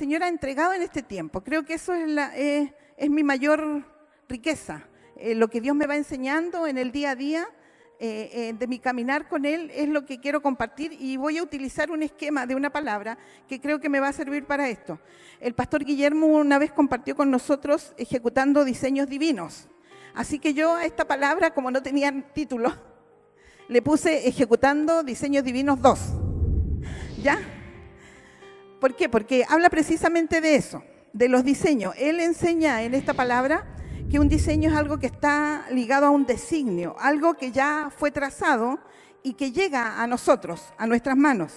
Señor ha entregado en este tiempo. Creo que eso es mi mayor riqueza. Lo que Dios me va enseñando en el día a día de mi caminar con Él es lo que quiero compartir, y voy a utilizar un esquema de una palabra que creo que me va a servir para esto. El pastor Guillermo una vez compartió con nosotros ejecutando diseños divinos. Así que yo a esta palabra, como no tenía título, le puse ejecutando diseños divinos 2. ¿Ya? ¿Por qué? Porque habla precisamente de eso, de los diseños. Él enseña en esta palabra que un diseño es algo que está ligado a un designio, algo que ya fue trazado y que llega a nosotros, a nuestras manos.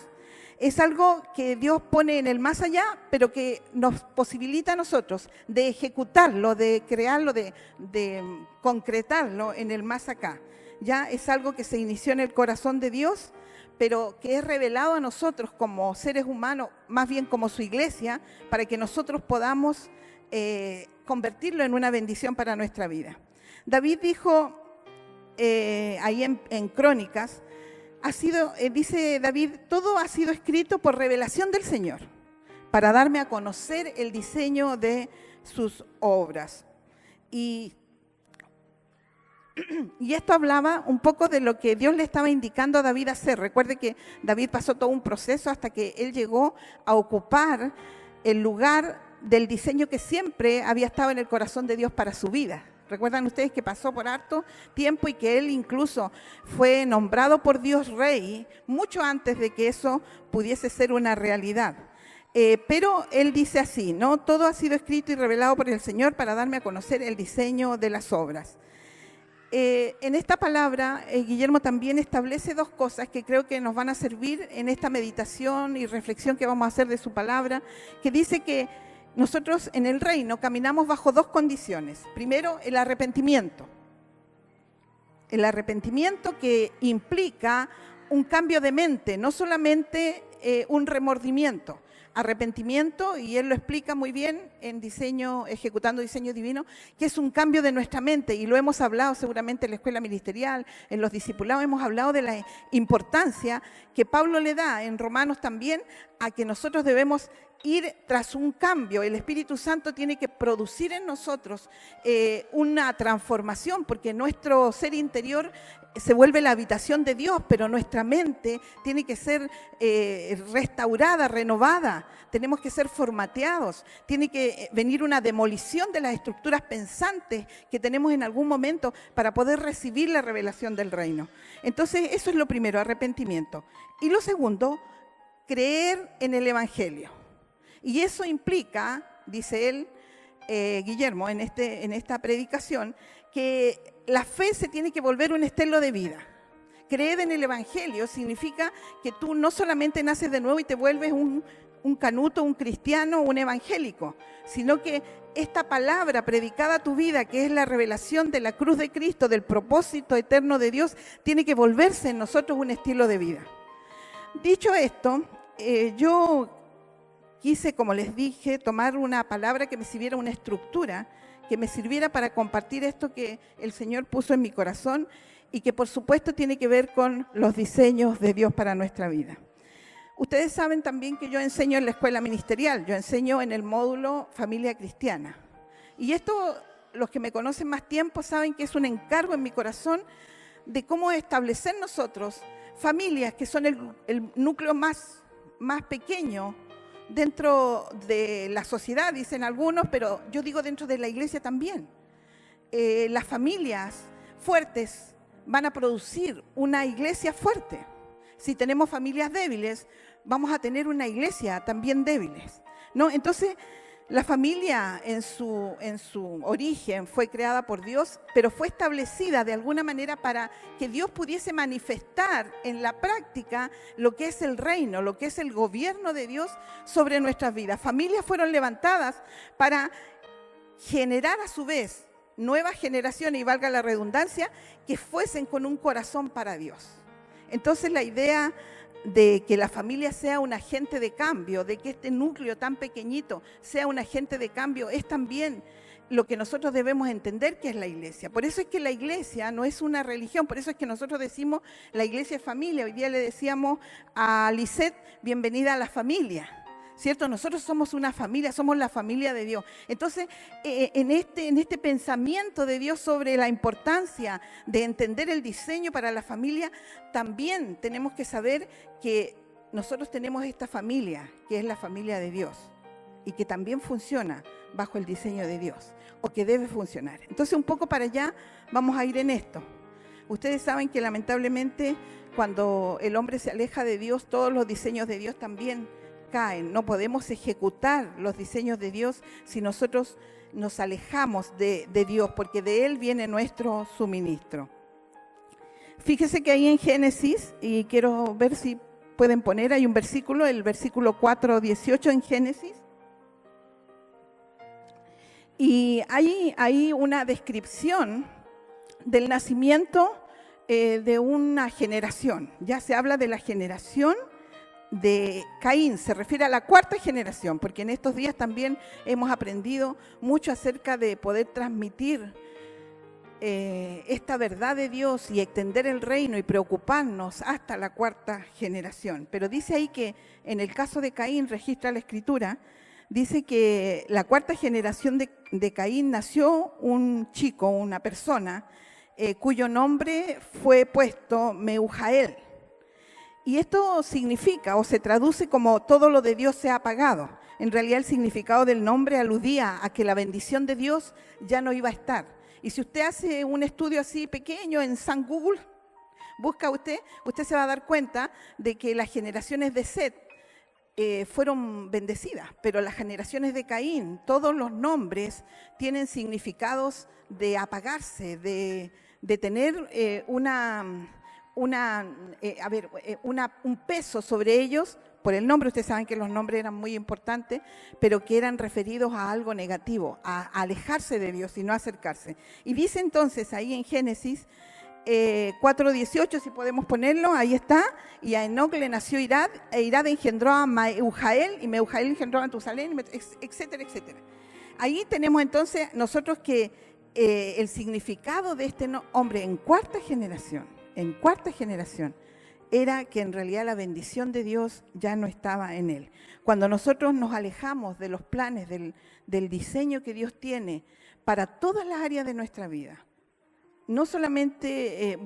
Es algo que Dios pone en el más allá, pero que nos posibilita a nosotros de ejecutarlo, de crearlo, de concretarlo en el más acá. Ya es algo que se inició en el corazón de Dios, pero que es revelado a nosotros como seres humanos, más bien como su iglesia, para que nosotros podamos convertirlo en una bendición para nuestra vida. David dijo ahí en Crónicas, dice David, todo ha sido escrito por revelación del Señor, para darme a conocer el diseño de sus obras. Y esto hablaba un poco de lo que Dios le estaba indicando a David hacer. Recuerde que David pasó todo un proceso hasta que él llegó a ocupar el lugar del diseño que siempre había estado en el corazón de Dios para su vida. Recuerdan ustedes que pasó por harto tiempo y que él incluso fue nombrado por Dios rey mucho antes de que eso pudiese ser una realidad. Pero él dice así, ¿no? Todo ha sido escrito y revelado por el Señor para darme a conocer el diseño de las obras. En esta palabra, Guillermo también establece dos cosas que creo que nos van a servir en esta meditación y reflexión que vamos a hacer de su palabra, que dice que nosotros en el reino caminamos bajo dos condiciones. Primero, el arrepentimiento. El arrepentimiento que implica un cambio de mente, no solamente un remordimiento. Arrepentimiento, y él lo explica muy bien en ejecutando diseño divino, que es un cambio de nuestra mente, y lo hemos hablado seguramente en la escuela ministerial, en los discipulados, hemos hablado de la importancia que Pablo le da en Romanos también a que nosotros debemos ir tras un cambio. El Espíritu Santo tiene que producir en nosotros una transformación, porque nuestro ser interior se vuelve la habitación de Dios, pero nuestra mente tiene que ser restaurada, renovada, tenemos que ser formateados, tiene que venir una demolición de las estructuras pensantes que tenemos en algún momento para poder recibir la revelación del reino. Entonces, eso es lo primero, arrepentimiento. Y lo segundo, creer en el Evangelio. Y eso implica, dice él, Guillermo, en esta predicación, que la fe se tiene que volver un estilo de vida. Creer en el Evangelio significa que tú no solamente naces de nuevo y te vuelves un canuto, un cristiano, un evangélico, sino que esta palabra predicada a tu vida, que es la revelación de la cruz de Cristo, del propósito eterno de Dios, tiene que volverse en nosotros un estilo de vida. Dicho esto, yo quise, como les dije, tomar una palabra que me sirviera una estructura, que me sirviera para compartir esto que el Señor puso en mi corazón y que por supuesto tiene que ver con los diseños de Dios para nuestra vida. Ustedes saben también que yo enseño en la escuela ministerial, yo enseño en el módulo Familia Cristiana. Y esto, los que me conocen más tiempo saben que es un encargo en mi corazón de cómo establecer nosotros familias que son el núcleo más pequeño dentro de la sociedad, dicen algunos, pero yo digo dentro de la iglesia también. Las familias fuertes van a producir una iglesia fuerte. Si tenemos familias débiles, vamos a tener una iglesia también débiles, ¿no? Entonces, la familia en su origen fue creada por Dios, pero fue establecida de alguna manera para que Dios pudiese manifestar en la práctica lo que es el reino, lo que es el gobierno de Dios sobre nuestras vidas. Familias fueron levantadas para generar a su vez nuevas generaciones, y valga la redundancia, que fuesen con un corazón para Dios. Entonces la idea de que la familia sea un agente de cambio, de que este núcleo tan pequeñito sea un agente de cambio, es también lo que nosotros debemos entender que es la iglesia. Por eso es que la iglesia no es una religión, por eso es que nosotros decimos la iglesia es familia. Hoy día le decíamos a Lisette, bienvenida a la familia. ¿cierto? Nosotros somos una familia, somos la familia de Dios. Entonces, en este pensamiento de Dios sobre la importancia de entender el diseño para la familia, también tenemos que saber que nosotros tenemos esta familia, que es la familia de Dios, y que también funciona bajo el diseño de Dios, o que debe funcionar. Entonces, un poco para allá vamos a ir en esto. Ustedes saben que lamentablemente cuando el hombre se aleja de Dios, todos los diseños de Dios también caen. No podemos ejecutar los diseños de Dios si nosotros nos alejamos de Dios, porque de Él viene nuestro suministro. Fíjese que ahí en Génesis, y quiero ver si pueden poner, hay un versículo, el versículo 4:18 en Génesis. Y hay una descripción del nacimiento de una generación. Ya se habla de la generación de Caín, se refiere a la cuarta generación, porque en estos días también hemos aprendido mucho acerca de poder transmitir esta verdad de Dios y extender el reino y preocuparnos hasta la cuarta generación. Pero dice ahí que en el caso de Caín, registra la Escritura, dice que la cuarta generación de Caín nació un chico, una persona, cuyo nombre fue puesto Meujael. Y esto significa o se traduce como todo lo de Dios se ha apagado. En realidad el significado del nombre aludía a que la bendición de Dios ya no iba a estar. Y si usted hace un estudio así pequeño en San Google, busca usted se va a dar cuenta de que las generaciones de Set fueron bendecidas, pero las generaciones de Caín, todos los nombres tienen significados de apagarse, de tener un peso sobre ellos por el nombre. Ustedes saben que los nombres eran muy importantes, pero que eran referidos a algo negativo, a alejarse de Dios y no acercarse. Y dice entonces ahí en Génesis 4:18, si podemos ponerlo, ahí está, y a Enoc le nació Irad, e Irad engendró a Meujael, y Meujael engendró a Matusalén, etcétera, etcétera. Ahí tenemos entonces nosotros que el significado de este hombre en cuarta generación, era que en realidad la bendición de Dios ya no estaba en él. Cuando nosotros nos alejamos de los planes, del diseño que Dios tiene para todas las áreas de nuestra vida, no solamente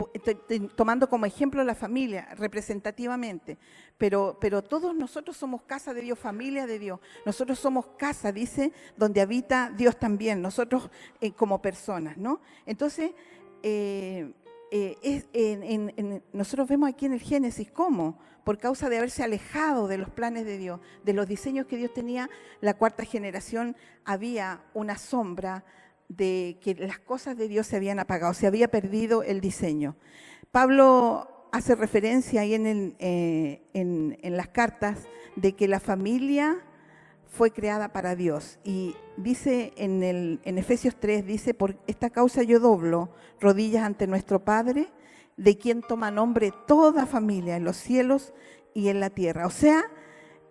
tomando como ejemplo la familia representativamente, pero todos nosotros somos casa de Dios, familia de Dios. Nosotros somos casa, dice, donde habita Dios también, nosotros como personas, ¿no? Entonces, nosotros vemos aquí en el Génesis cómo, por causa de haberse alejado de los planes de Dios, de los diseños que Dios tenía, la cuarta generación había una sombra de que las cosas de Dios se habían apagado, se había perdido el diseño. Pablo hace referencia ahí en las cartas de que la familia fue creada para Dios, y dice en Efesios 3, dice: por esta causa yo doblo rodillas ante nuestro Padre, de quien toma nombre toda familia en los cielos y en la tierra. O sea,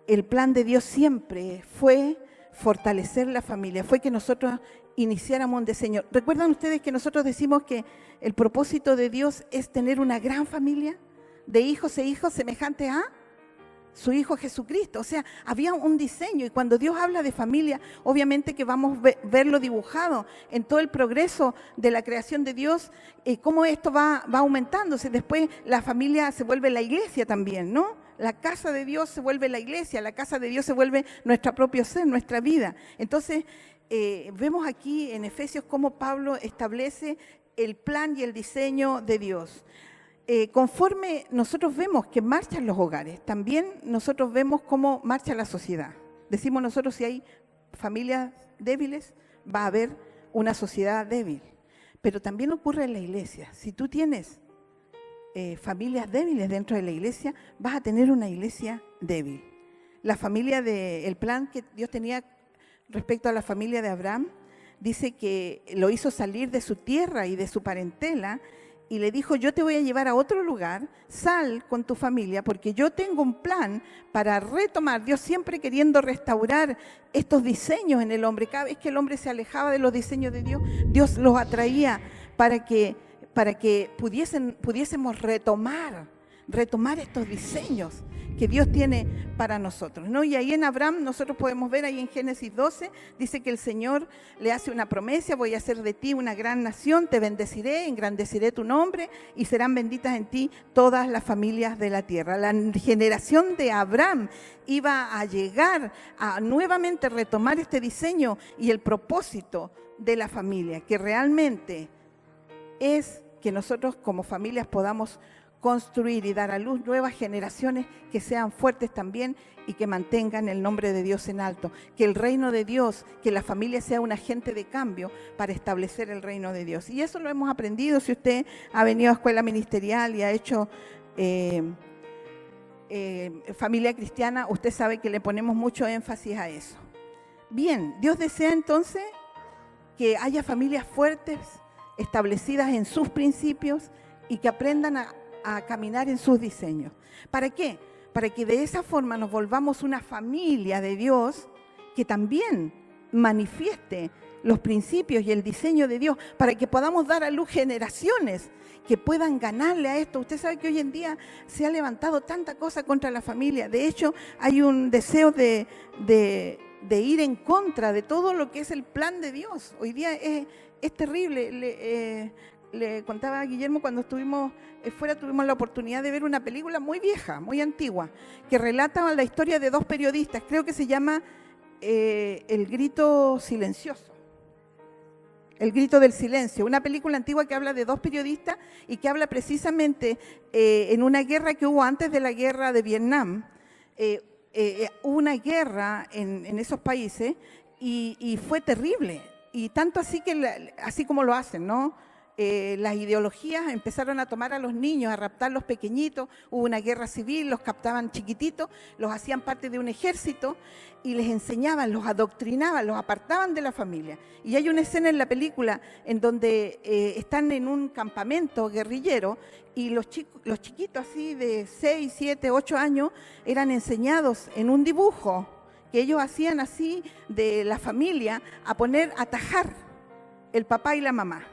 el plan de Dios siempre fue fortalecer la familia, fue que nosotros iniciáramos un diseño. ¿Recuerdan ustedes que nosotros decimos que el propósito de Dios es tener una gran familia de hijos e hijos semejantes a su Hijo Jesucristo? O sea, había un diseño, y cuando Dios habla de familia, obviamente que vamos a verlo dibujado en todo el progreso de la creación de Dios, cómo esto va aumentándose. Después la familia se vuelve la iglesia también, ¿no? La casa de Dios se vuelve la iglesia, la casa de Dios se vuelve nuestro propio ser, nuestra vida. Entonces, vemos aquí en Efesios cómo Pablo establece el plan y el diseño de Dios. Conforme nosotros vemos que marchan los hogares, también nosotros vemos cómo marcha la sociedad. Decimos nosotros, si hay familias débiles, va a haber una sociedad débil. Pero también ocurre en la iglesia. Si tú tienes familias débiles dentro de la iglesia, vas a tener una iglesia débil. La familia el plan que Dios tenía respecto a la familia de Abraham, dice que lo hizo salir de su tierra y de su parentela, y le dijo: yo te voy a llevar a otro lugar, sal con tu familia, porque yo tengo un plan para retomar. Dios siempre queriendo restaurar estos diseños en el hombre. Cada vez que el hombre se alejaba de los diseños de Dios, Dios los atraía para que pudiésemos retomar estos diseños que Dios tiene para nosotros, ¿no? Y ahí en Abraham nosotros podemos ver, ahí en Génesis 12, dice que el Señor le hace una promesa: voy a hacer de ti una gran nación, te bendeciré, engrandeceré tu nombre y serán benditas en ti todas las familias de la tierra. La generación de Abraham iba a llegar a nuevamente retomar este diseño y el propósito de la familia, que realmente es que nosotros como familias podamos construir y dar a luz nuevas generaciones que sean fuertes también y que mantengan el nombre de Dios en alto. Que el reino de Dios, que la familia sea un agente de cambio para establecer el reino de Dios. Y eso lo hemos aprendido. Si usted ha venido a escuela ministerial y ha hecho familia cristiana, usted sabe que le ponemos mucho énfasis a eso. Bien, Dios desea entonces que haya familias fuertes, establecidas en sus principios y que aprendan a caminar en sus diseños. ¿Para qué? Para que de esa forma nos volvamos una familia de Dios que también manifieste los principios y el diseño de Dios, para que podamos dar a luz generaciones que puedan ganarle a esto. Usted sabe que hoy en día se ha levantado tanta cosa contra la familia. De hecho, hay un deseo de ir en contra de todo lo que es el plan de Dios. Hoy día es terrible. Le contaba a Guillermo, cuando estuvimos fuera, tuvimos la oportunidad de ver una película muy vieja, muy antigua, que relata la historia de dos periodistas. Creo que se llama El grito silencioso. El grito del silencio, una película antigua que habla de dos periodistas y que habla precisamente en una guerra que hubo antes de la guerra de Vietnam. Hubo una guerra en esos países y fue terrible. Y tanto así que, así como lo hacen, ¿no? Las ideologías empezaron a tomar a los niños, a raptarlos pequeñitos. Hubo una guerra civil, los captaban chiquititos, los hacían parte de un ejército y les enseñaban, los adoctrinaban, los apartaban de la familia. Y hay una escena en la película en donde están en un campamento guerrillero y los chiquitos así de 6, 7, 8 años eran enseñados en un dibujo que ellos hacían así de la familia a tajar el papá y la mamá.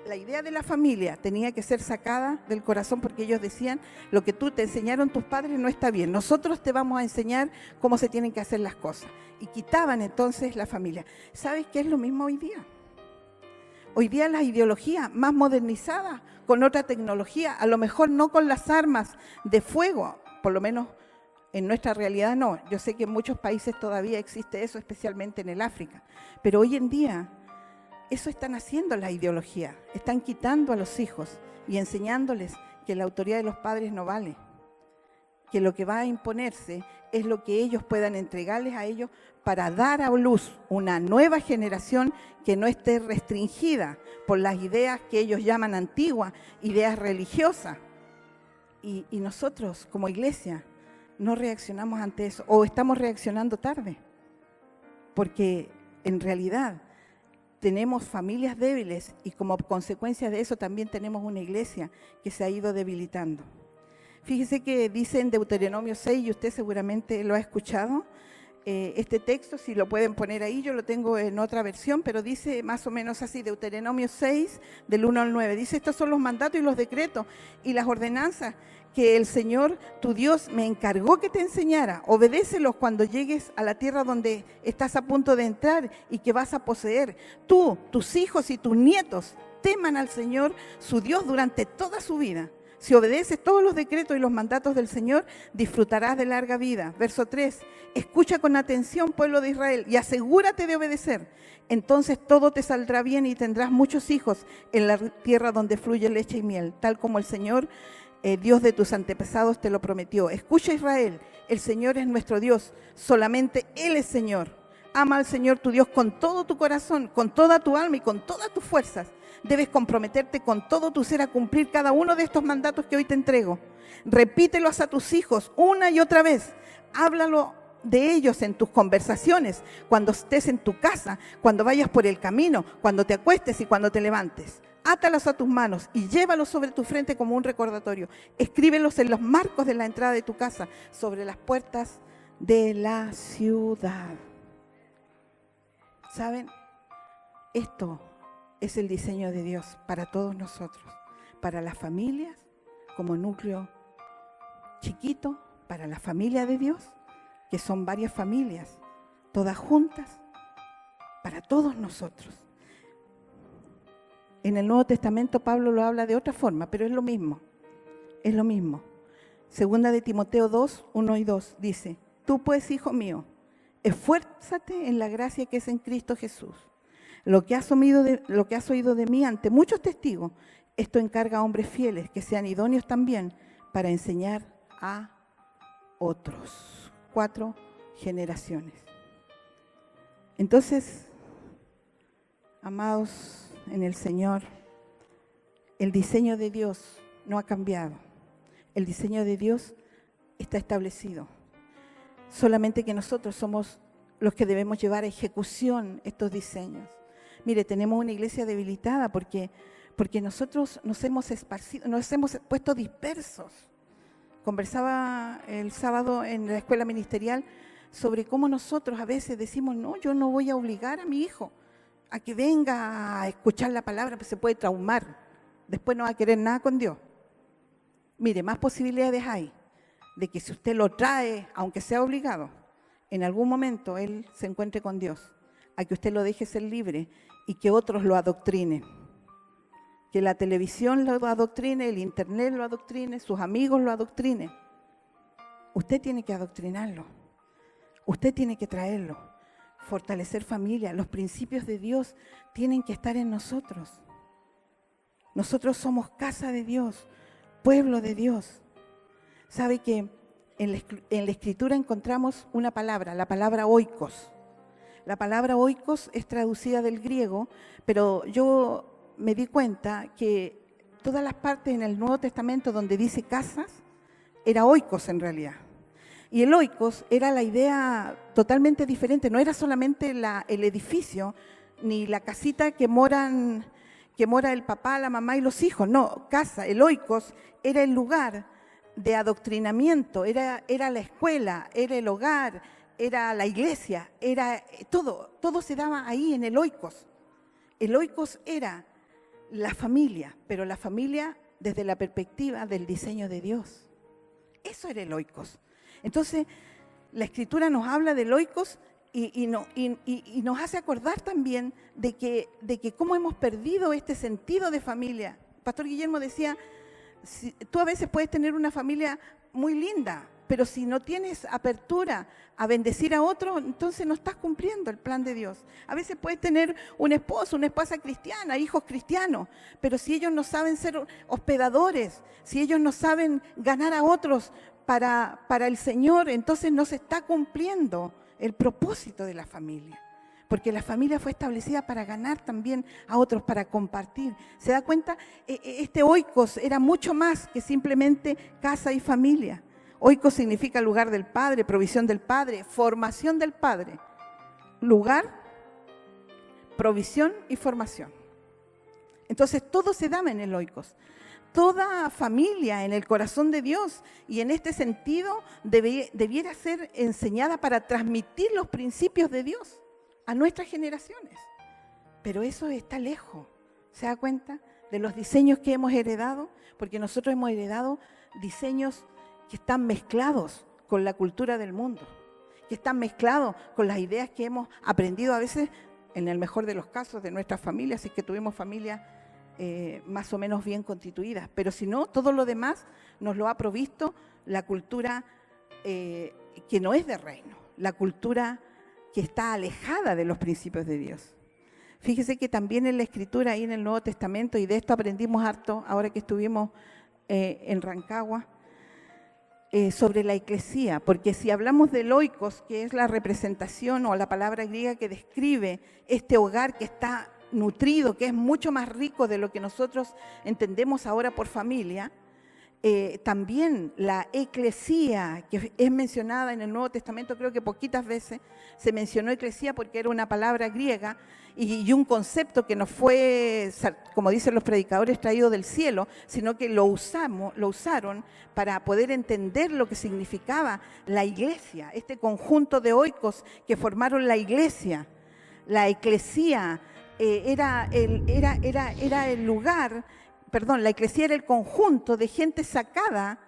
La idea de la familia tenía que ser sacada del corazón, porque ellos decían: lo que tú te enseñaron tus padres no está bien, nosotros te vamos a enseñar cómo se tienen que hacer las cosas. Y quitaban entonces la familia. ¿Sabes qué es lo mismo hoy día? Hoy día las ideologías más modernizadas, con otra tecnología, a lo mejor no con las armas de fuego, por lo menos en nuestra realidad no. Yo sé que en muchos países todavía existe eso, especialmente en el África. Pero hoy en día eso están haciendo la ideología. Están quitando a los hijos y enseñándoles que la autoridad de los padres no vale. Que lo que va a imponerse es lo que ellos puedan entregarles a ellos para dar a luz una nueva generación que no esté restringida por las ideas que ellos llaman antiguas, ideas religiosas. Y nosotros como iglesia no reaccionamos ante eso, o estamos reaccionando tarde, porque en realidad tenemos familias débiles y como consecuencia de eso también tenemos una iglesia que se ha ido debilitando. Fíjese que dice en Deuteronomio 6, y usted seguramente lo ha escuchado, este texto, si lo pueden poner ahí, yo lo tengo en otra versión, pero dice más o menos así, Deuteronomio 6, del 1 al 9, dice: estos son los mandatos y los decretos y las ordenanzas que el Señor tu Dios me encargó que te enseñara. Obedécelos cuando llegues a la tierra donde estás a punto de entrar y que vas a poseer. Tú, tus hijos y tus nietos teman al Señor su Dios durante toda su vida. Si obedeces todos los decretos y los mandatos del Señor, disfrutarás de larga vida. Verso 3, escucha con atención, pueblo de Israel, y asegúrate de obedecer. Entonces todo te saldrá bien y tendrás muchos hijos en la tierra donde fluye leche y miel, tal como el Señor, Dios de tus antepasados, te lo prometió. Escucha, Israel, el Señor es nuestro Dios, solamente Él es Señor. Ama al Señor tu Dios con todo tu corazón, con toda tu alma y con todas tus fuerzas. Debes comprometerte con todo tu ser a cumplir cada uno de estos mandatos que hoy te entrego. Repítelos a tus hijos una y otra vez. Háblalo de ellos en tus conversaciones, cuando estés en tu casa, cuando vayas por el camino, cuando te acuestes y cuando te levantes. Átalos a tus manos y llévalos sobre tu frente como un recordatorio. Escríbelos en los marcos de la entrada de tu casa, sobre las puertas de la ciudad. ¿Saben? Esto es el diseño de Dios para todos nosotros, para las familias como núcleo chiquito para la familia de Dios, que son varias familias, todas juntas, para todos nosotros. En el Nuevo Testamento Pablo lo habla de otra forma, pero es lo mismo, es lo mismo. Segunda de Timoteo 2, 1 y 2 dice: tú pues, hijo mío, esfuérzate en la gracia que es en Cristo Jesús. Lo que has oído de mí ante muchos testigos, esto encarga a hombres fieles que sean idóneos también para enseñar a otros. 4 generaciones. Entonces, amados en el Señor, el diseño de Dios no ha cambiado. El diseño de Dios está establecido. Solamente que nosotros somos los que debemos llevar a ejecución estos diseños. Mire, tenemos una iglesia debilitada porque nosotros nos hemos esparcido, nos hemos puesto dispersos. Conversaba el sábado en la escuela ministerial sobre cómo nosotros a veces decimos: no, yo no voy a obligar a mi hijo a que venga a escuchar la palabra, pues se puede traumar. Después no va a querer nada con Dios. Mire, más posibilidades hay de que si usted lo trae, aunque sea obligado, en algún momento él se encuentre con Dios, a que usted lo deje ser libre y que otros lo adoctrinen. Que la televisión lo adoctrine, el internet lo adoctrine, sus amigos lo adoctrinen. Usted tiene que adoctrinarlo. Usted tiene que traerlo. Fortalecer familia. Los principios de Dios tienen que estar en nosotros. Nosotros somos casa de Dios, pueblo de Dios. ¿Sabe que en la Escritura encontramos una palabra, la palabra oikos? La palabra oikos es traducida del griego, pero yo me di cuenta que todas las partes en el Nuevo Testamento donde dice casas, era oikos en realidad. Y el oikos era la idea totalmente diferente, no era solamente el edificio, ni la casita que mora el papá, la mamá y los hijos, no, casa, el oikos era el lugar de adoctrinamiento, era la escuela, era el hogar, era la iglesia, era todo se daba ahí en el oikos. El oikos era la familia, pero la familia desde la perspectiva del diseño de Dios. Eso era el oikos. Entonces, la Escritura nos habla del oikos y nos hace acordar también de que cómo hemos perdido este sentido de familia. Pastor Guillermo decía, tú a veces puedes tener una familia muy linda, pero si no tienes apertura a bendecir a otros, entonces no estás cumpliendo el plan de Dios. A veces puedes tener un esposo, una esposa cristiana, hijos cristianos, pero si ellos no saben ser hospedadores, si ellos no saben ganar a otros para el Señor, entonces no se está cumpliendo el propósito de la familia. Porque la familia fue establecida para ganar también a otros, para compartir. ¿Se da cuenta? Este oikos era mucho más que simplemente casa y familia. Oikos significa lugar del Padre, provisión del Padre, formación del Padre. Lugar, provisión y formación. Entonces todo se daba en el oikos. Toda familia en el corazón de Dios, y en este sentido debiera ser enseñada para transmitir los principios de Dios a nuestras generaciones. Pero eso está lejos, ¿se da cuenta? De los diseños que hemos heredado, porque nosotros hemos heredado diseños que están mezclados con la cultura del mundo, que están mezclados con las ideas que hemos aprendido a veces, en el mejor de los casos, de nuestras familias, si es que tuvimos familias más o menos bien constituidas. Pero si no, todo lo demás nos lo ha provisto la cultura que no es de reino, la cultura que está alejada de los principios de Dios. Fíjese que también en la Escritura, ahí en el Nuevo Testamento, y de esto aprendimos harto ahora que estuvimos en Rancagua, sobre la eclesía, porque si hablamos del oikos, que es la representación o la palabra griega que describe este hogar que está nutrido, que es mucho más rico de lo que nosotros entendemos ahora por familia, también la eclesía, que es mencionada en el Nuevo Testamento, creo que poquitas veces se mencionó eclesía porque era una palabra griega y un concepto que no fue, como dicen los predicadores, traído del cielo, sino que lo usaron para poder entender lo que significaba la iglesia, este conjunto de oikos que formaron la iglesia. La eclesía era el lugar, la eclesía era el conjunto de gente sacada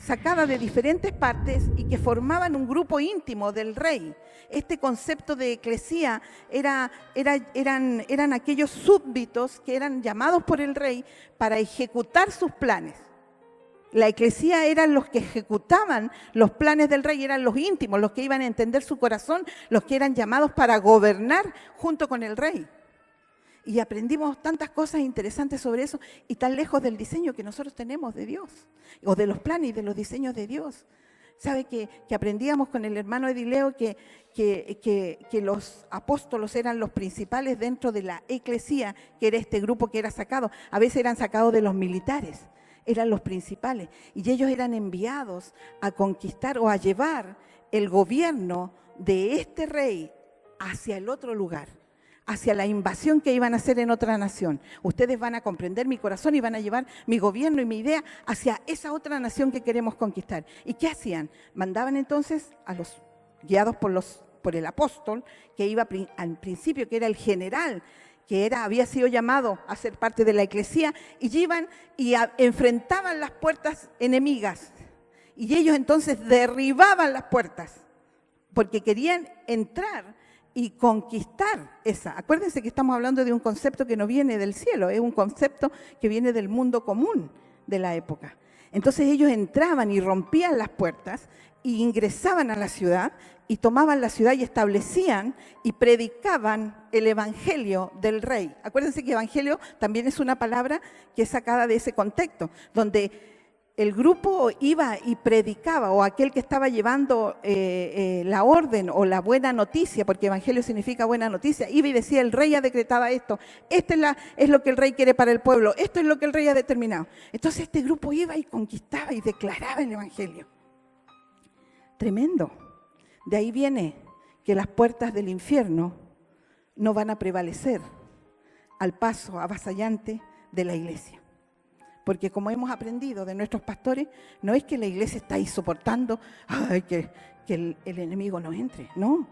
sacada de diferentes partes y que formaban un grupo íntimo del rey. Este concepto de eclesía eran aquellos súbditos que eran llamados por el rey para ejecutar sus planes. La eclesía eran los que ejecutaban los planes del rey, eran los íntimos, los que iban a entender su corazón, los que eran llamados para gobernar junto con el rey. Y aprendimos tantas cosas interesantes sobre eso y tan lejos del diseño que nosotros tenemos de Dios, o de los planes y de los diseños de Dios. ¿Sabe que aprendíamos con el hermano Edileo que los apóstolos eran los principales dentro de la eclesía, que era este grupo que era sacado? A veces eran sacados de los militares, eran los principales, y ellos eran enviados a conquistar o a llevar el gobierno de este rey hacia el otro lugar, hacia la invasión que iban a hacer en otra nación. Ustedes van a comprender mi corazón y van a llevar mi gobierno y mi idea hacia esa otra nación que queremos conquistar. ¿Y qué hacían? Mandaban entonces a los guiados por el apóstol, que iba al principio, que era el general, que había sido llamado a ser parte de la eclesía, y iban y enfrentaban las puertas enemigas. Y ellos entonces derribaban las puertas, porque querían entrar y conquistar esa. Acuérdense que estamos hablando de un concepto que no viene del cielo, es un concepto que viene del mundo común de la época. Entonces ellos entraban y rompían las puertas y ingresaban a la ciudad y tomaban la ciudad y establecían y predicaban el evangelio del rey. Acuérdense que evangelio también es una palabra que es sacada de ese contexto, donde el grupo iba y predicaba, o aquel que estaba llevando la orden o la buena noticia, porque evangelio significa buena noticia, iba y decía: el rey ha decretado esto, esto es lo que el rey quiere para el pueblo, esto es lo que el rey ha determinado. Entonces este grupo iba y conquistaba y declaraba el evangelio. Tremendo. De ahí viene que las puertas del infierno no van a prevalecer al paso avasallante de la iglesia. Porque como hemos aprendido de nuestros pastores, no es que la iglesia está ahí soportando que el enemigo no entre. No,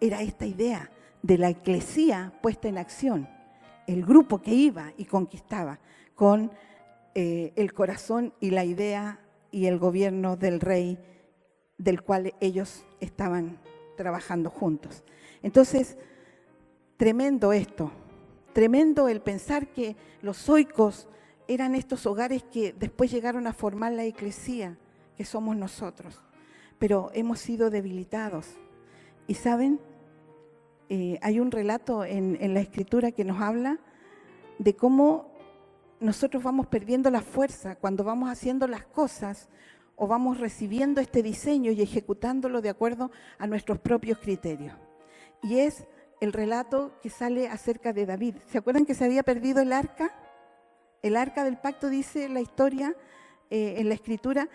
era esta idea de la eclesía puesta en acción. El grupo que iba y conquistaba con el corazón y la idea y el gobierno del rey, del cual ellos estaban trabajando juntos. Entonces, tremendo esto, tremendo el pensar que los zoicos eran estos hogares que después llegaron a formar la eclesía, que somos nosotros, pero hemos sido debilitados. Y ¿saben? Hay un relato en la Escritura que nos habla de cómo nosotros vamos perdiendo la fuerza cuando vamos haciendo las cosas o vamos recibiendo este diseño y ejecutándolo de acuerdo a nuestros propios criterios. Y es el relato que sale acerca de David. ¿Se acuerdan que se había perdido el arca? El arca del pacto, dice la historia en la Escritura,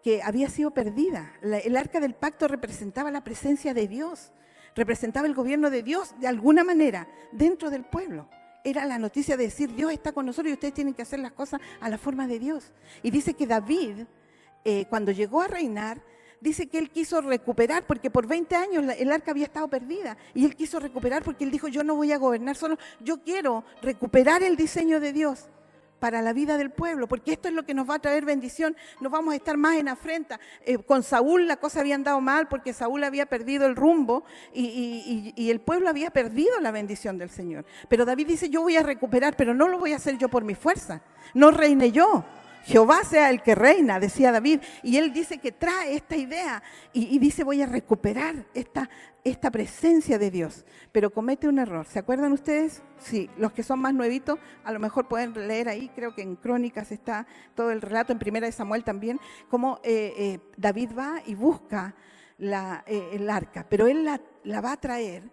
que había sido perdida. El arca del pacto representaba la presencia de Dios, representaba el gobierno de Dios de alguna manera dentro del pueblo. Era la noticia de decir: Dios está con nosotros y ustedes tienen que hacer las cosas a la forma de Dios. Y dice que David, cuando llegó a reinar, dice que él quiso recuperar, porque por 20 años el arca había estado perdida, y él quiso recuperar porque él dijo: yo no voy a gobernar solo, yo quiero recuperar el diseño de Dios para la vida del pueblo, porque esto es lo que nos va a traer bendición. No vamos a estar más en afrenta. Con Saúl la cosa había andado mal porque Saúl había perdido el rumbo y el pueblo había perdido la bendición del Señor. Pero David dice: yo voy a recuperar, pero no lo voy a hacer yo por mi fuerza, no reine yo. Jehová sea el que reina, decía David, y él dice que trae esta idea y dice: voy a recuperar esta presencia de Dios, pero comete un error. ¿Se acuerdan ustedes? Sí, los que son más nuevitos a lo mejor pueden leer ahí, creo que en Crónicas está todo el relato, en Primera de Samuel también, cómo David va y busca el arca, pero él la va a traer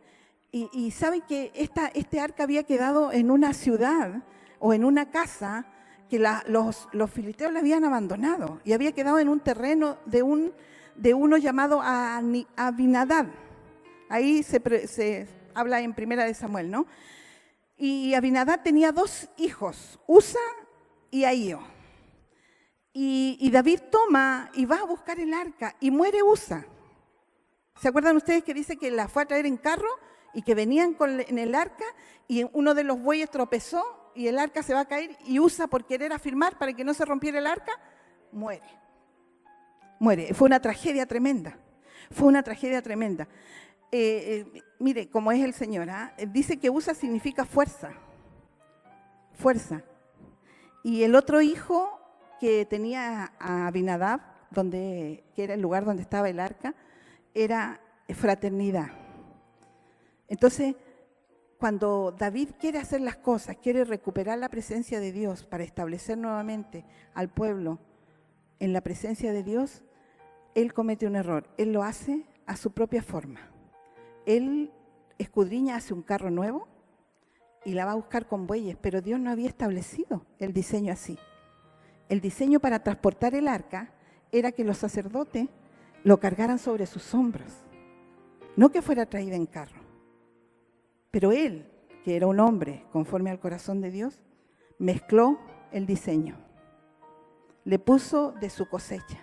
y saben que este arca había quedado en una ciudad o en una casa que los filisteos la habían abandonado y había quedado en un terreno de uno llamado Abinadab. Ahí se habla en Primera de Samuel, ¿no? Y Abinadab tenía 2 hijos, Usa y Ahío. Y David toma y va a buscar el arca y muere Usa. ¿Se acuerdan ustedes que dice que la fue a traer en carro y que venían en el arca y uno de los bueyes tropezó y el arca se va a caer y Usa, por querer afirmar para que no se rompiera el arca, muere? muere. Fue una tragedia tremenda. Fue una tragedia tremenda. Mire, cómo es el Señor. Dice que Usa significa fuerza. Fuerza. Y el otro hijo que tenía a Abinadab, que era el lugar donde estaba el arca, era fraternidad. Entonces, cuando David quiere hacer las cosas, quiere recuperar la presencia de Dios para establecer nuevamente al pueblo en la presencia de Dios, él comete un error. Él lo hace a su propia forma. Él escudriña, hace un carro nuevo y la va a buscar con bueyes, pero Dios no había establecido el diseño así. El diseño para transportar el arca era que los sacerdotes lo cargaran sobre sus hombros, no que fuera traída en carro. Pero él, que era un hombre conforme al corazón de Dios, mezcló el diseño, le puso de su cosecha.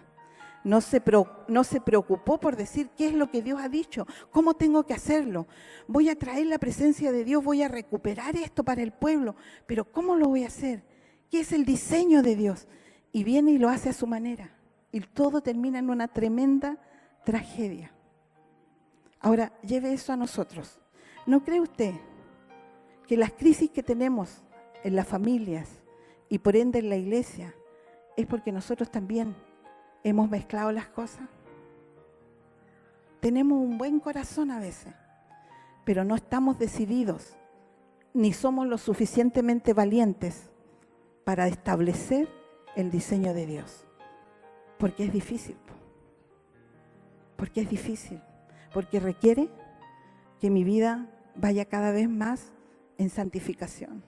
No se preocupó por decir qué es lo que Dios ha dicho, cómo tengo que hacerlo. Voy a traer la presencia de Dios, voy a recuperar esto para el pueblo, pero ¿cómo lo voy a hacer? ¿Qué es el diseño de Dios? Y viene y lo hace a su manera. Y todo termina en una tremenda tragedia. Ahora, lleve eso a nosotros. ¿No cree usted que las crisis que tenemos en las familias y por ende en la iglesia es porque nosotros también hemos mezclado las cosas? Tenemos un buen corazón a veces, pero no estamos decididos, ni somos lo suficientemente valientes para establecer el diseño de Dios. Porque es difícil. Porque es difícil. Porque requiere que mi vida vaya cada vez más en santificación.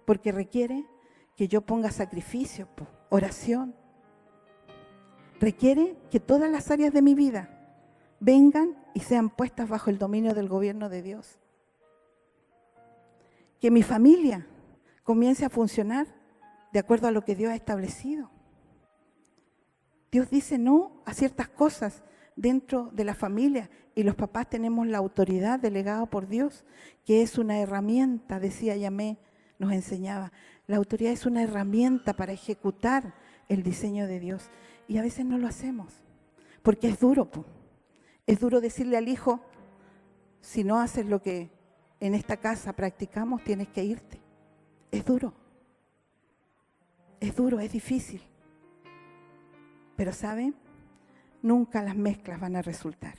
Porque requiere que yo ponga sacrificio, oración. Requiere que todas las áreas de mi vida vengan y sean puestas bajo el dominio del gobierno de Dios. Que mi familia comience a funcionar de acuerdo a lo que Dios ha establecido. Dios dice no a ciertas cosas dentro de la familia y los papás tenemos la autoridad delegada por Dios, que es una herramienta, decía Yamé, nos enseñaba. La autoridad es una herramienta para ejecutar el diseño de Dios y a veces no lo hacemos porque es duro. Es duro decirle al hijo, si no haces lo que en esta casa practicamos, tienes que irte. Es duro, es difícil. Pero ¿saben? Nunca las mezclas van a resultar.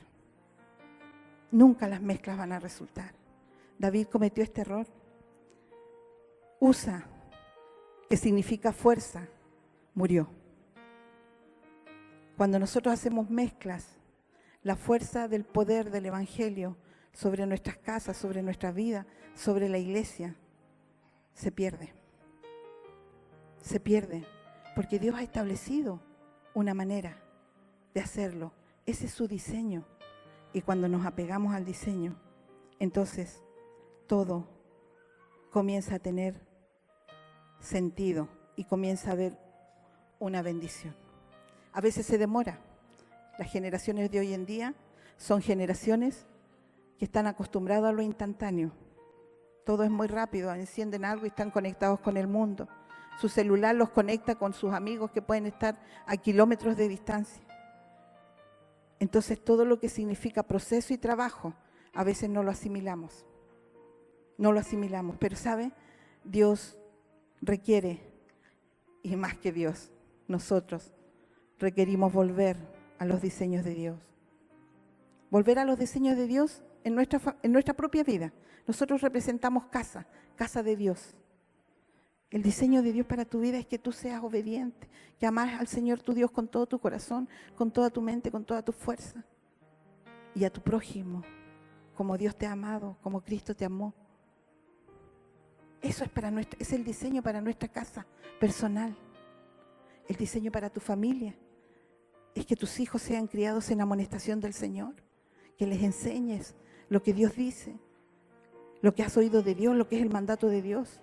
Nunca las mezclas van a resultar. David cometió este error. Usa, que significa fuerza, murió. Cuando nosotros hacemos mezclas, la fuerza del poder del Evangelio sobre nuestras casas, sobre nuestra vida, sobre la iglesia, se pierde. Se pierde, porque Dios ha establecido una manera de hacerlo. Ese es su diseño. Y cuando nos apegamos al diseño, entonces todo comienza a tener sentido y comienza a haber una bendición. A veces se demora. Las generaciones de hoy en día son generaciones que están acostumbradas a lo instantáneo. Todo es muy rápido, encienden algo y están conectados con el mundo. Su celular los conecta con sus amigos que pueden estar a kilómetros de distancia. Entonces todo lo que significa proceso y trabajo, a veces no lo asimilamos. No lo asimilamos, pero ¿sabe? Dios requiere, y más que Dios, nosotros requerimos volver a los diseños de Dios. Volver a los diseños de Dios en nuestra propia vida. Nosotros representamos casa de Dios. El diseño de Dios para tu vida es que tú seas obediente, que amas al Señor tu Dios con todo tu corazón, con toda tu mente, con toda tu fuerza. Y a tu prójimo, como Dios te ha amado, como Cristo te amó. Eso es el diseño para nuestra casa personal. El diseño para tu familia es que tus hijos sean criados en amonestación del Señor, que les enseñes lo que Dios dice, lo que has oído de Dios, lo que es el mandato de Dios.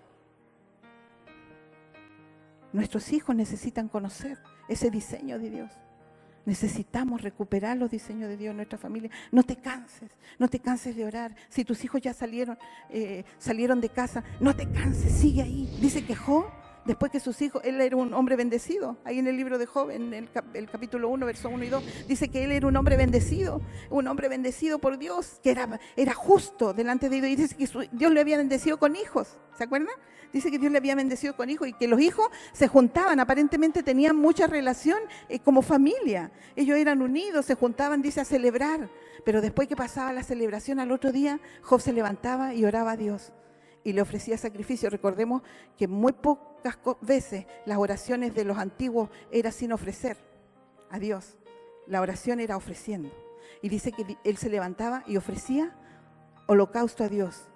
Nuestros hijos necesitan conocer ese diseño de Dios. Necesitamos recuperar los diseños de Dios en nuestra familia. No te canses de orar. Si tus hijos ya salieron de casa, no te canses, sigue ahí. Dice que Job Después que sus hijos, él era un hombre bendecido. Ahí en el libro de Job, en el capítulo 1, verso 1 y 2, dice que él era un hombre bendecido por Dios, que era justo delante de Dios. Y dice que Dios le había bendecido con hijos, ¿se acuerdan? Dice que Dios le había bendecido con hijos y que los hijos se juntaban, aparentemente tenían mucha relación como familia. Ellos eran unidos, se juntaban, dice, a celebrar. Pero después que pasaba la celebración, al otro día, Job se levantaba y oraba a Dios y le ofrecía sacrificio. Recordemos que muy pocas veces las oraciones de los antiguos eran sin ofrecer a Dios. La oración era ofreciendo. Y dice que él se levantaba y ofrecía holocausto a Dios.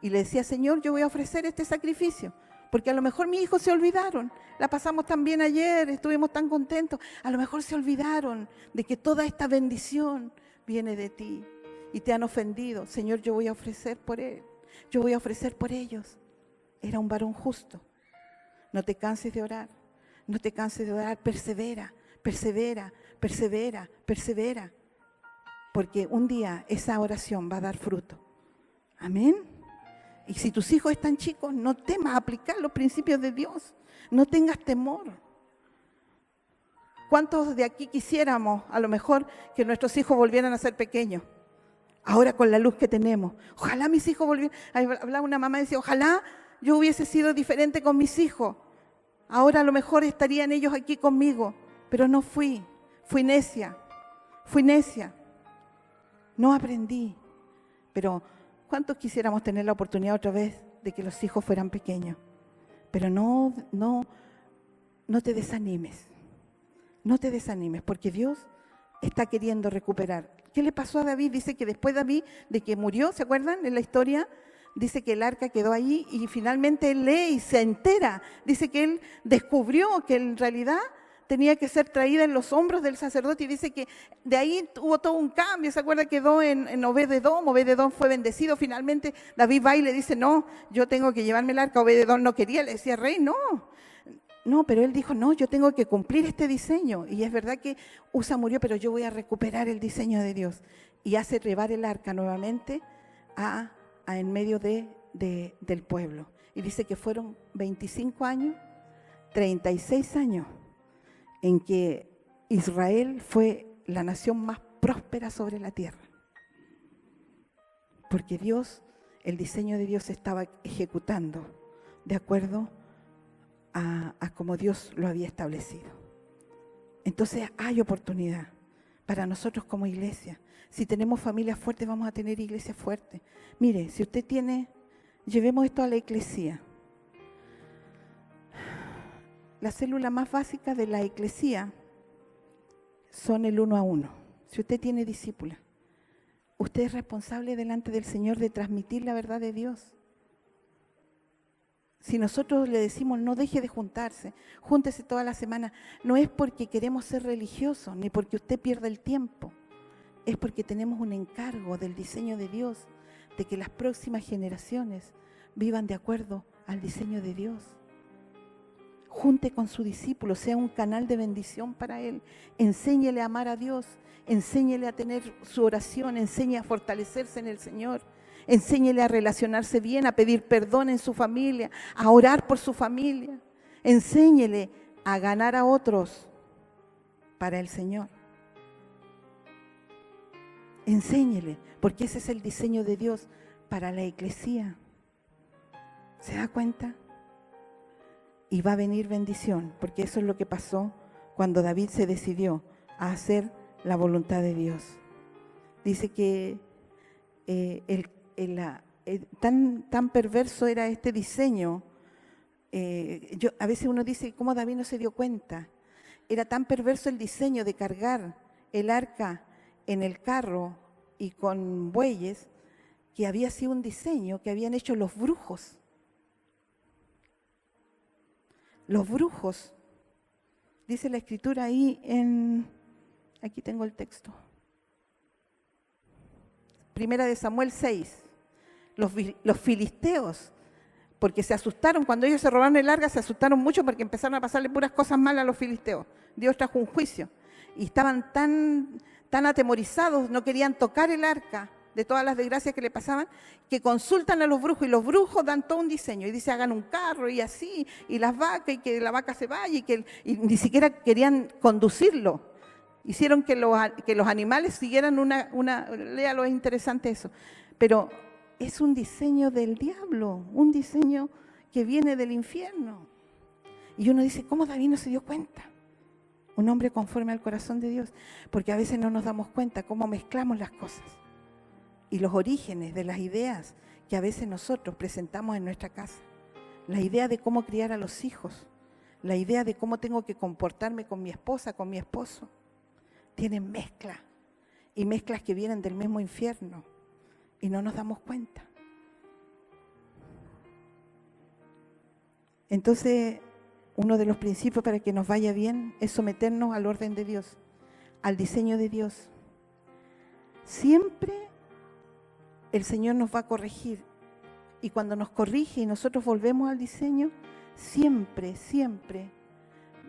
Y le decía, Señor, yo voy a ofrecer este sacrificio, porque a lo mejor mis hijos se olvidaron. La pasamos tan bien ayer, estuvimos tan contentos. A lo mejor se olvidaron de que toda esta bendición viene de ti y te han ofendido. Señor, yo voy a ofrecer por él. Yo voy a ofrecer por ellos. Era un varón justo. No te canses de orar. No te canses de orar. Persevera, persevera, persevera, persevera. Porque un día esa oración va a dar fruto. Amén. Y si tus hijos están chicos, no temas aplicar los principios de Dios. No tengas temor. ¿Cuántos de aquí quisiéramos a lo mejor que nuestros hijos volvieran a ser pequeños? Ahora con la luz que tenemos. Ojalá mis hijos volvieran. Hablaba una mamá y decía, ojalá yo hubiese sido diferente con mis hijos. Ahora a lo mejor estarían ellos aquí conmigo. Pero no fui. Fui necia. No aprendí. Pero ¿cuántos quisiéramos tener la oportunidad otra vez de que los hijos fueran pequeños? Pero no te desanimes. No te desanimes, porque Dios está queriendo recuperar. ¿Qué le pasó a David? Dice que después David, de que murió, ¿se acuerdan en la historia? Dice que el arca quedó ahí y finalmente él lee y se entera. Dice que él descubrió que en realidad tenía que ser traída en los hombros del sacerdote y dice que de ahí hubo todo un cambio. ¿Se acuerda? Quedó en Obed-edom. Obed-edom fue bendecido. Finalmente David va y le dice, no, yo tengo que llevarme el arca. Obed-edom no quería, le decía, rey, no, pero él dijo, no, yo tengo que cumplir este diseño. Y es verdad que Usa murió, pero yo voy a recuperar el diseño de Dios. Y hace llevar el arca nuevamente a en medio del pueblo. Y dice que fueron 25 años, 36 años, en que Israel fue la nación más próspera sobre la tierra. Porque Dios, el diseño de Dios se estaba ejecutando de acuerdo a como Dios lo había establecido. Entonces hay oportunidad para nosotros como iglesia. Si tenemos familias fuertes, vamos a tener iglesias fuertes. Mire, si usted llevemos esto a la eclesía. La célula más básica de la eclesía son el 1 a 1. Si usted tiene discípula, usted es responsable delante del Señor de transmitir la verdad de Dios. Si nosotros le decimos no deje de juntarse, júntese toda la semana, no es porque queremos ser religiosos, ni porque usted pierda el tiempo. Es porque tenemos un encargo del diseño de Dios, de que las próximas generaciones vivan de acuerdo al diseño de Dios. Junte con su discípulo, sea un canal de bendición para él. Enséñele a amar a Dios, enséñele a tener su oración, enséñele a fortalecerse en el Señor. Enséñele a relacionarse bien, a pedir perdón en su familia, a orar por su familia. Enséñele a ganar a otros para el Señor. Enséñele, porque ese es el diseño de Dios para la eclesía. ¿Se da cuenta? Y va a venir bendición, porque eso es lo que pasó cuando David se decidió a hacer la voluntad de Dios. Dice que tan perverso era este diseño. A veces uno dice, ¿cómo David no se dio cuenta? Era tan perverso el diseño de cargar el arca en el carro y con bueyes, que había sido un diseño que habían hecho los brujos. Los brujos, dice la escritura ahí aquí tengo el texto. Primera de Samuel 6. Los filisteos, porque se asustaron, cuando ellos se robaron el arca, se asustaron mucho porque empezaron a pasarle puras cosas malas a los filisteos. Dios trajo un juicio y estaban tan atemorizados, no querían tocar el arca de todas las desgracias que le pasaban, que consultan a los brujos y los brujos dan todo un diseño y dice hagan un carro y así, y las vacas y que la vaca se vaya y ni siquiera querían conducirlo. Hicieron que los animales siguieran léalo, es interesante eso, pero es un diseño del diablo, un diseño que viene del infierno. Y uno dice, ¿cómo David no se dio cuenta? Un hombre conforme al corazón de Dios, porque a veces no nos damos cuenta cómo mezclamos las cosas y los orígenes de las ideas que a veces nosotros presentamos en nuestra casa. La idea de cómo criar a los hijos, la idea de cómo tengo que comportarme con mi esposa, con mi esposo, tienen mezcla y mezclas que vienen del mismo infierno y no nos damos cuenta. Entonces, uno de los principios para que nos vaya bien es someternos al orden de Dios, al diseño de Dios. Siempre el Señor nos va a corregir y cuando nos corrige y nosotros volvemos al diseño, siempre, siempre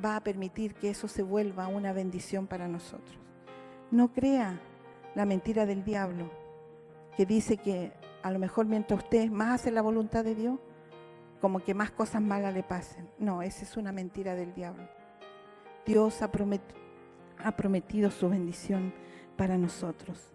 va a permitir que eso se vuelva una bendición para nosotros. No crea la mentira del diablo que dice que a lo mejor mientras usted más hace la voluntad de Dios, como que más cosas malas le pasen. No, esa es una mentira del diablo. Dios ha prometido su bendición para nosotros.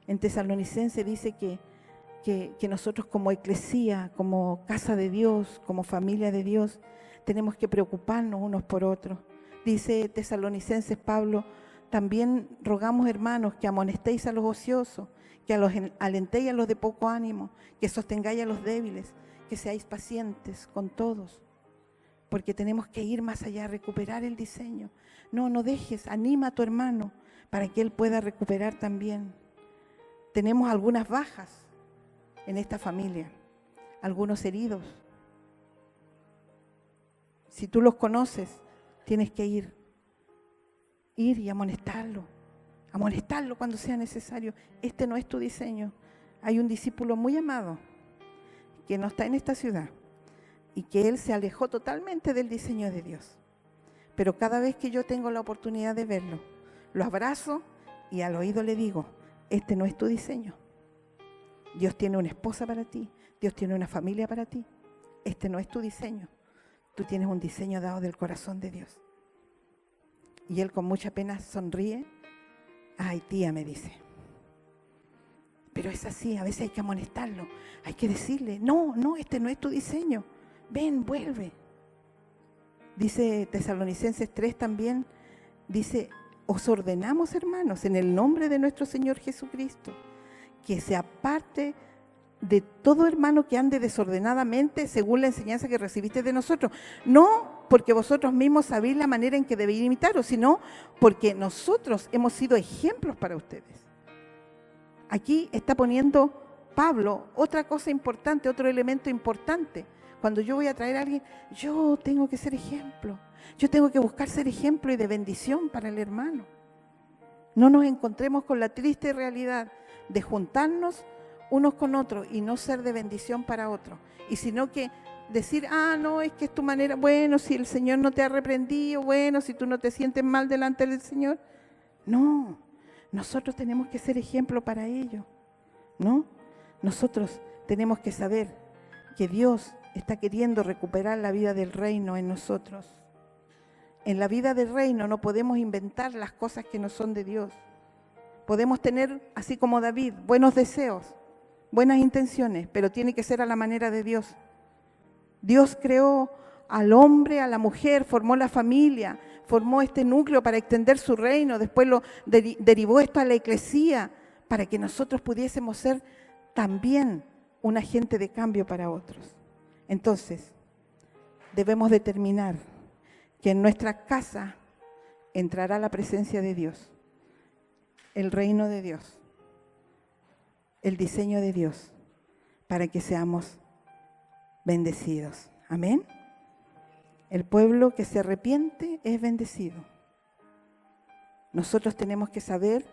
En Tesalonicenses dice que nosotros como eclesía, como casa de Dios, como familia de Dios, tenemos que preocuparnos unos por otros. Dice Tesalonicenses Pablo, también rogamos, hermanos, que amonestéis a los ociosos, que alentéis a los de poco ánimo, que sostengáis a los débiles, que seáis pacientes con todos, porque tenemos que ir más allá, recuperar el diseño. No dejes, anima a tu hermano para que él pueda recuperar también. Tenemos algunas bajas en esta familia, algunos heridos. Si tú los conoces, tienes que ir y amonestarlo cuando sea necesario. Este no es tu diseño. Hay un discípulo muy amado que no está en esta ciudad y que él se alejó totalmente del diseño de Dios. Pero cada vez que yo tengo la oportunidad de verlo, lo abrazo y al oído le digo, este no es tu diseño. Dios tiene una esposa para ti, Dios tiene una familia para ti. Este no es tu diseño. Tú tienes un diseño dado del corazón de Dios. Y él con mucha pena sonríe. Ay, tía, me dice. Pero es así, a veces hay que amonestarlo, hay que decirle, no, este no es tu diseño, ven, vuelve. Dice Tesalonicenses 3 también, dice, os ordenamos, hermanos, en el nombre de nuestro Señor Jesucristo, que se aparte de todo hermano que ande desordenadamente según la enseñanza que recibiste de nosotros. No porque vosotros mismos sabéis la manera en que debéis imitaros, sino porque nosotros hemos sido ejemplos para ustedes. Aquí está poniendo Pablo otra cosa importante, otro elemento importante. Cuando yo voy a traer a alguien, yo tengo que ser ejemplo. Yo tengo que buscar ser ejemplo y de bendición para el hermano. No nos encontremos con la triste realidad de juntarnos unos con otros y no ser de bendición para otros. Y sino que decir, no, es que es tu manera, bueno, si el Señor no te ha reprendido, bueno, si tú no te sientes mal delante del Señor. No. Nosotros tenemos que ser ejemplo para ellos, ¿no? Nosotros tenemos que saber que Dios está queriendo recuperar la vida del reino en nosotros. En la vida del reino no podemos inventar las cosas que no son de Dios. Podemos tener, así como David, buenos deseos, buenas intenciones, pero tiene que ser a la manera de Dios. Dios creó al hombre, a la mujer, formó la familia, formó este núcleo para extender su reino, después lo derivó esto a la eclesía, para que nosotros pudiésemos ser también un agente de cambio para otros. Entonces, debemos determinar que en nuestra casa entrará la presencia de Dios, el reino de Dios, el diseño de Dios, para que seamos bendecidos. Amén. El pueblo que se arrepiente es bendecido. Nosotros tenemos que saber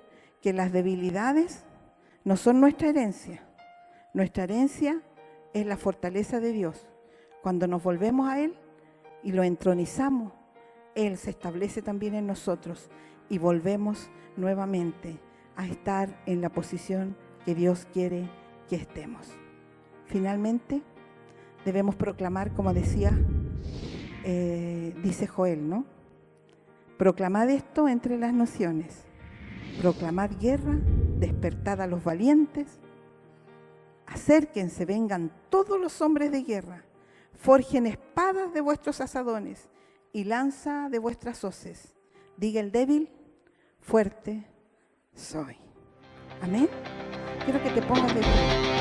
que las debilidades no son nuestra herencia. Nuestra herencia es la fortaleza de Dios. Cuando nos volvemos a Él y lo entronizamos, Él se establece también en nosotros y volvemos nuevamente a estar en la posición que Dios quiere que estemos. Finalmente, debemos proclamar, como decía, dice Joel, ¿no? Proclamad esto entre las naciones, proclamad guerra, despertad a los valientes, acérquense, vengan todos los hombres de guerra, forjen espadas de vuestros asadones y lanza de vuestras hoces. Diga el débil, fuerte soy. Amén. Quiero que te pongas de pie.